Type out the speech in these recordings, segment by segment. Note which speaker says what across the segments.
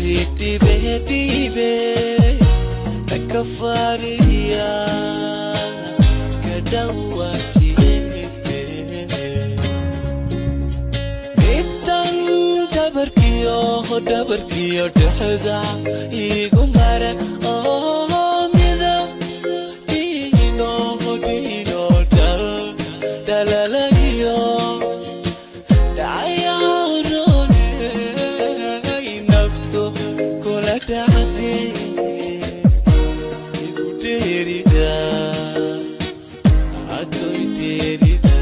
Speaker 1: Tiba-tiba Nakafaria Kadawa Ciebe Bitan Dabarkiyo Dahda Igu maran Oh Mida Dino Dalalayo Daya Kula da'ade igu derida atoy derida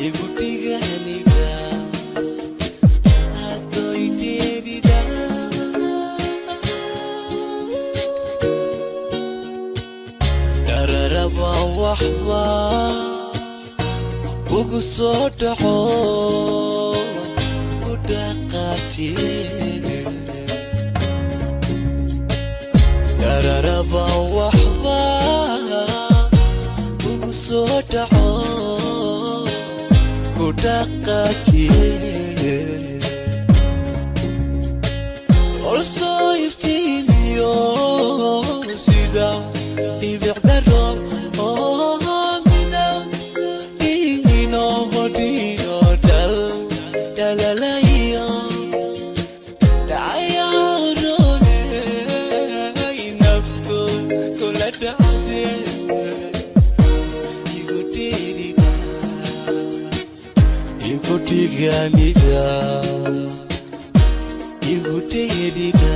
Speaker 1: igu tiganida atoy derida dararaba wahba ugu soo dhaco udaqati Dararaba wahba ugu soo dhaco ku dhaqaajiye also iftiimiyo sida ibicda roob midaw dino dalalayo Igu tiganida Igu terida